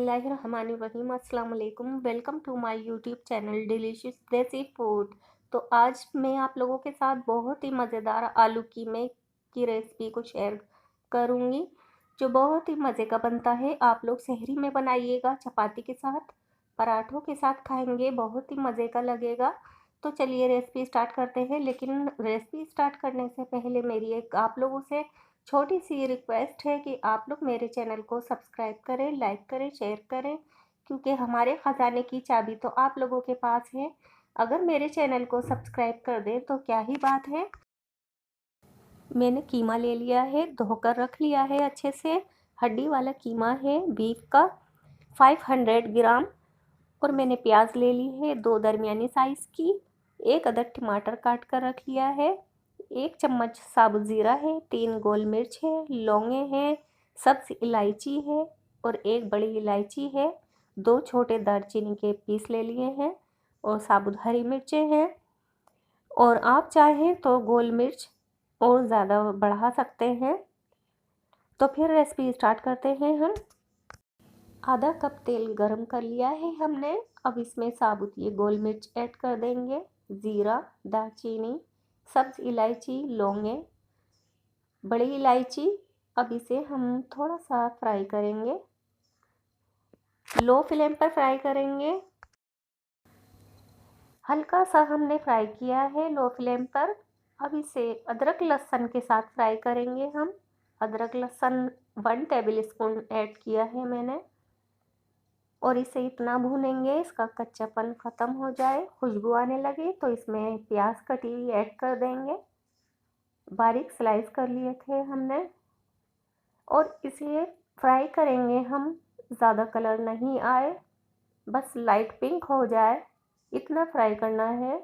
बिस्मिल्लाहिर्रहमानिर्रहीम अस्सलाम वालेकुम। Welcome to my YouTube channel delicious desi food. तो आज मैं आप लोगों के साथ बहुत ही मज़ेदार आलू कीमे की रेसिपी को शेयर करूंगी, जो बहुत ही मज़े का बनता है। आप लोग सहरी में बनाइएगा, चपाती के साथ, पराठों के साथ खाएंगे, बहुत ही मज़े का लगेगा। तो चलिए रेसिपी स्टार्ट करते हैं। लेकिन रेसिपी स्टार्ट करने से पहले मेरी एक आप लोगों से छोटी सी रिक्वेस्ट है कि आप लोग मेरे चैनल को सब्सक्राइब करें, लाइक करें, शेयर करें, क्योंकि हमारे ख़जाने की चाबी तो आप लोगों के पास है। अगर मेरे चैनल को सब्सक्राइब कर दें तो क्या ही बात है। मैंने कीमा ले लिया है, धोकर रख लिया है अच्छे से। हड्डी वाला कीमा है बीफ का, 500 ग्राम। और मैंने प्याज ले ली है 2 दरमियानी साइज़ की। 1 अदद टमाटर काट कर रख लिया है। 1 चम्मच साबुत ज़ीरा है, 3 गोल मिर्च है, लौंगे हैं, सब्ज़ इलायची है और 1 बड़ी इलायची है। 2 छोटे दालचीनी के पीस ले लिए हैं और साबुत हरी मिर्चें हैं। और आप चाहें तो गोल मिर्च और ज़्यादा बढ़ा सकते हैं। तो फिर रेसिपी स्टार्ट करते हैं हम। आधा कप तेल गरम कर लिया है हमने। अब इसमें साबुत ये गोल मिर्च ऐड कर देंगे, ज़ीरा, दालचीनी, सब्ज़ इलायची, लौंगे, बड़ी इलायची। अब इसे हम थोड़ा सा फ्राई करेंगे, लो फ्लेम पर फ्राई करेंगे। हल्का सा हमने फ्राई किया है लो फ्लेम पर। अब इसे अदरक लहसुन के साथ फ्राई करेंगे हम। अदरक लहसुन 1 टेबल स्पून ऐड किया है मैंने और इसे इतना भूनेंगे इसका कच्चापन ख़त्म हो जाए, खुशबू आने लगे। तो इसमें प्याज कटी हुई ऐड कर देंगे, बारीक स्लाइस कर लिए थे हमने। और इसे फ्राई करेंगे हम, ज़्यादा कलर नहीं आए, बस लाइट पिंक हो जाए, इतना फ्राई करना है।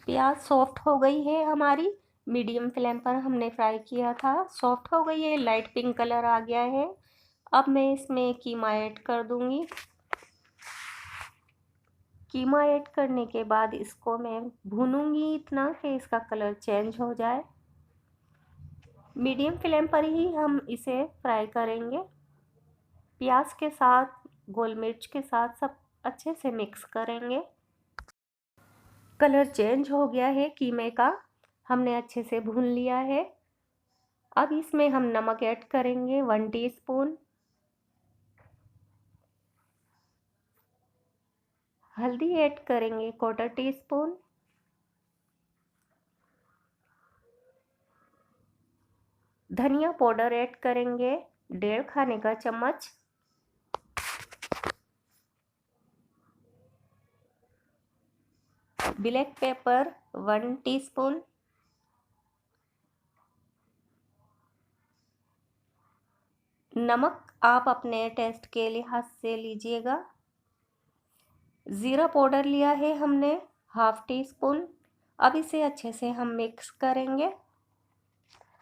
प्याज सॉफ्ट हो गई है हमारी, मीडियम फ्लेम पर हमने फ्राई किया था, सॉफ्ट हो गई है, लाइट पिंक कलर आ गया है। अब मैं इसमें कीमा ऐड कर दूंगी। कीमा ऐड करने के बाद इसको मैं भूनूंगी इतना कि इसका कलर चेंज हो जाए। मीडियम फ्लेम पर ही हम इसे फ्राई करेंगे, प्याज के साथ, गोल मिर्च के साथ सब अच्छे से मिक्स करेंगे। कलर चेंज हो गया है कीमे का, हमने अच्छे से भून लिया है। अब इसमें हम नमक ऐड करेंगे 1 टीस्पून, हल्दी ऐड करेंगे 1/4 टीस्पून, धनिया पाउडर ऐड करेंगे 1.5 खाने का चम्मच, ब्लैक पेपर 1 टीस्पून, नमक आप अपने टेस्ट के लिहाज से लीजिएगा। ज़ीरा पाउडर लिया है हमने 1/2 टीस्पून। अब इसे अच्छे से हम मिक्स करेंगे,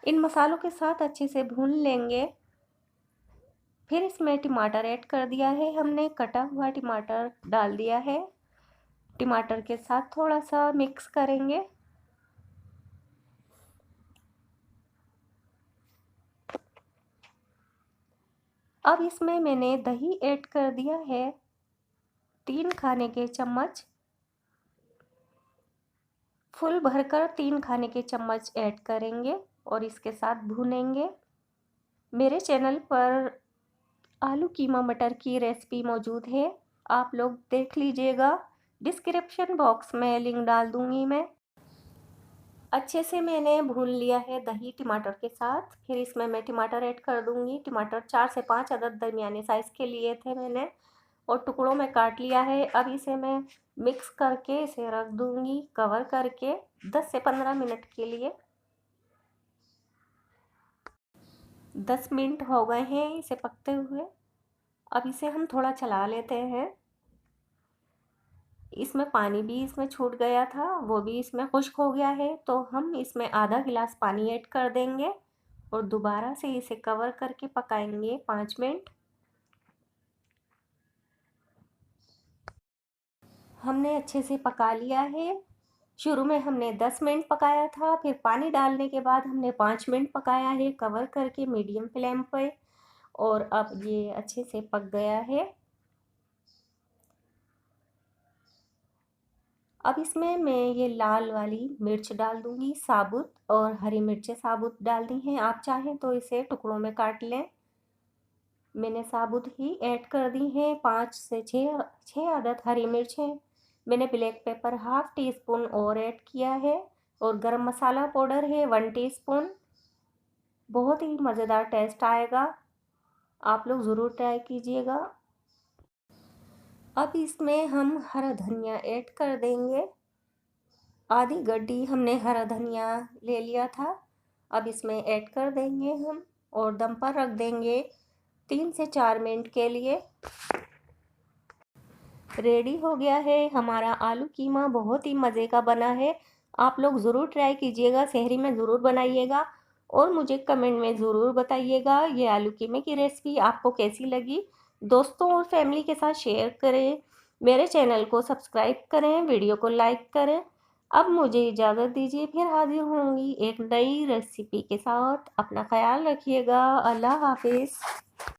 इन मसालों के साथ अच्छे से भून लेंगे। फिर इसमें टमाटर ऐड कर दिया है हमने, कटा हुआ टमाटर डाल दिया है। टमाटर के साथ थोड़ा सा मिक्स करेंगे। अब इसमें मैंने दही ऐड कर दिया है 3 खाने के चम्मच, फुल भरकर 3 खाने के चम्मच ऐड करेंगे और इसके साथ भूनेंगे। मेरे चैनल पर आलू कीमा मटर की रेसिपी मौजूद है, आप लोग देख लीजिएगा, डिस्क्रिप्शन बॉक्स में लिंक डाल दूंगी मैं। अच्छे से मैंने भून लिया है दही टमाटर के साथ। फिर इसमें मैं टमाटर ऐड कर दूंगी। टमाटर 4 से 5 अदद दरमियाने साइज़ के लिए थे मैंने और टुकड़ों में काट लिया है। अब इसे मैं मिक्स करके इसे रख दूंगी कवर करके 10 से 15 मिनट के लिए। 10 मिनट हो गए हैं इसे पकते हुए। अब इसे हम थोड़ा चला लेते हैं। इसमें पानी भी इसमें छूट गया था, वो भी इसमें खुश्क हो गया है। तो हम इसमें आधा गिलास पानी ऐड कर देंगे और दोबारा से इसे कवर करके पकाएंगे 5 मिनट। हमने अच्छे से पका लिया है। शुरू में हमने 10 मिनट पकाया था, फिर पानी डालने के बाद हमने 5 मिनट पकाया है कवर करके मीडियम फ्लेम पर। और अब ये अच्छे से पक गया है। अब इसमें मैं ये लाल वाली मिर्च डाल दूंगी साबुत, और हरी मिर्चें साबुत डालनी हैं। आप चाहें तो इसे टुकड़ों में काट लें। मैंने साबुत ही ऐड कर दी हैं। 5 से 6 अदद हरी मिर्च हैं। मैंने black pepper half tea spoon और ऐड किया है, और गरम मसाला पाउडर है 1 टीस्पून। बहुत ही मज़ेदार टेस्ट आएगा, आप लोग ज़रूर ट्राई कीजिएगा। अब इसमें हम हरा धनिया ऐड कर देंगे। आधी गड्डी हमने हरा धनिया ले लिया था। अब इसमें ऐड कर देंगे हम, और दम पर रख देंगे 3 से 4 मिनट के लिए। रेडी हो गया है हमारा आलू कीमा, बहुत ही मज़े का बना है। आप लोग ज़रूर ट्राई कीजिएगा, शहरी में ज़रूर बनाइएगा, और मुझे कमेंट में ज़रूर बताइएगा ये आलू कीमे की रेसिपी आपको कैसी लगी। दोस्तों और फैमिली के साथ शेयर करें, मेरे चैनल को सब्सक्राइब करें, वीडियो को लाइक करें। अब मुझे इजाज़त दीजिए, फिर हाजिर होंगी एक नई रेसिपी के साथ। अपना ख्याल रखिएगा। अल्लाह हाफिज़।